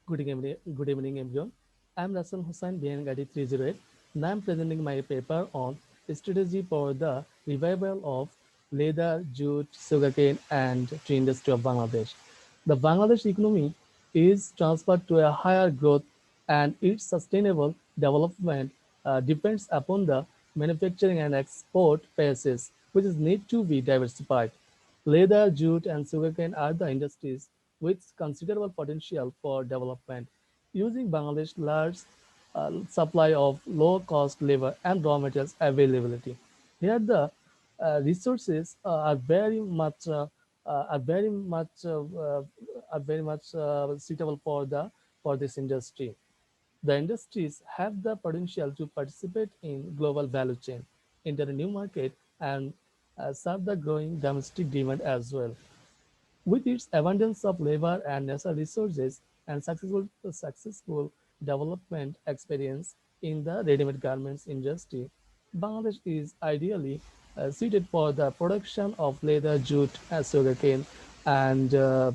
Good evening, everyone. I'm Rasan Hussain, BN 308, and I'm presenting my paper on strategy for the revival of leather, jute, sugarcane, and tea industry of Bangladesh. The Bangladesh economy is transferred to a higher growth, and its sustainable development depends upon the manufacturing and export bases, which is need to be diversified. Leather, jute, and sugarcane are the industries with considerable potential for development, using Bangladesh's large supply of low-cost labor and raw materials availability. Here, the resources are very much suitable for this industry. The industries have the potential to participate in global value chain, enter a new market, and serve the growing domestic demand as well. With its abundance of labor and natural resources and successful development experience in the ready-made garments industry, Bangladesh is ideally suited for the production of leather, jute, sugarcane, and uh,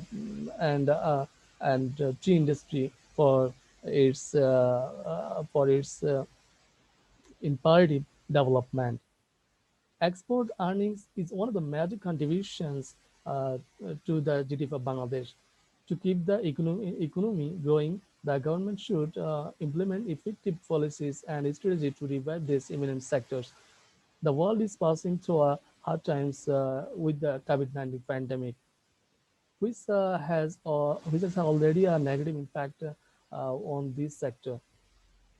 and uh, and tea industry for its imperative development. Export earnings is one of the major contributions to the GDP of Bangladesh. To keep the economy growing, the government should implement effective policies and strategy to revive these eminent sectors. The world is passing through hard times with the COVID-19 pandemic, which has already a negative impact on this sector.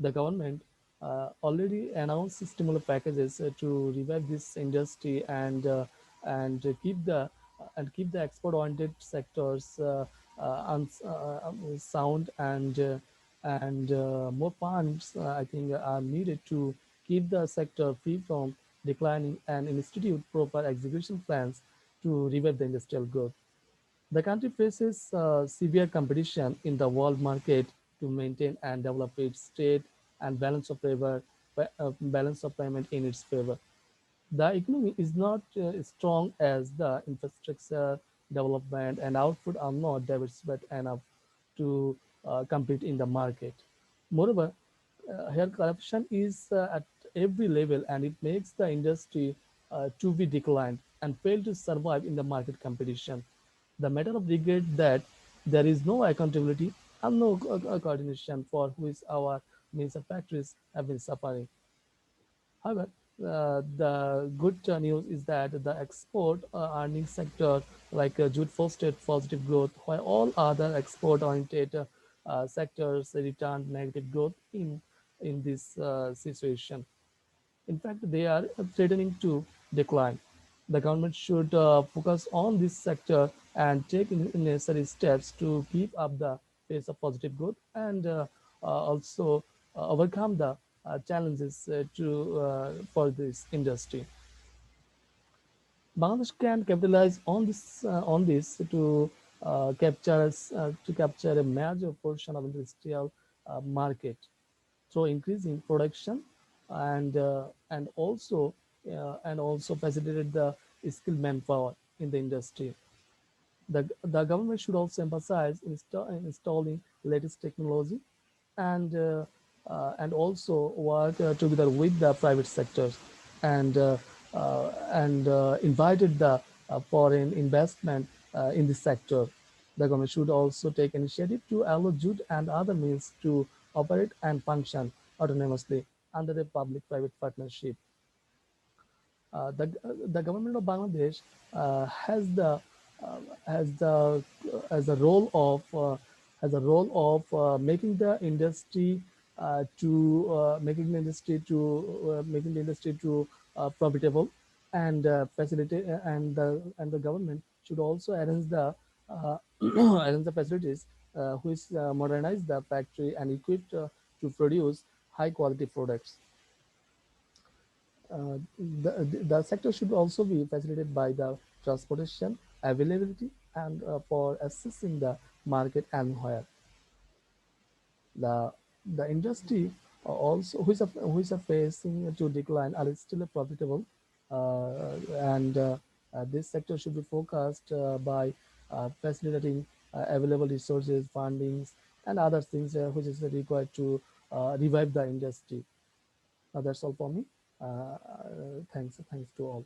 The government already announced stimulus packages to revive this industry and keep the export-oriented sectors sound and more funds I think are needed to keep the sector free from declining and institute proper execution plans to revive the industrial growth. The country faces severe competition in the world market to maintain and develop its trade and balance of payment in its favor. The economy is not strong as the infrastructure development and output are not diversified enough to compete in the market. Moreover, here corruption is at every level and it makes the industry to be declined and fail to survive in the market competition. The matter of regret that there is no accountability and no coordination for which our means of factories have been suffering. However, the good news is that the export earning sector like jute fostered positive growth, while all other export-oriented sectors returned negative growth in this situation. In fact, they are threatening to decline. The government should focus on this sector and take necessary steps to keep up the pace of positive growth and also overcome the challenges for this industry. Bangladesh can capitalize on this to capture a major portion of industrial market through increasing production and uh, and also and also facilitate the skilled manpower in the industry. The government should also emphasize installing latest technology and also work together with the private sectors and invited the foreign investment in this sector. The government should also take initiative to allow jute and other means to operate and function autonomously under a public-private partnership. The government of Bangladesh has uh, has the has a role of making the industry to profitable and facilitate and the government should also arrange the arrange the facilities which modernize the factory and equipped to produce high quality products. The sector should also be facilitated by the transportation availability and for assessing the market and where the the industry also which are facing to decline are still profitable and this sector should be focused by facilitating available resources fundings and other things which is required to revive the industry. That's all for me. Thanks to all.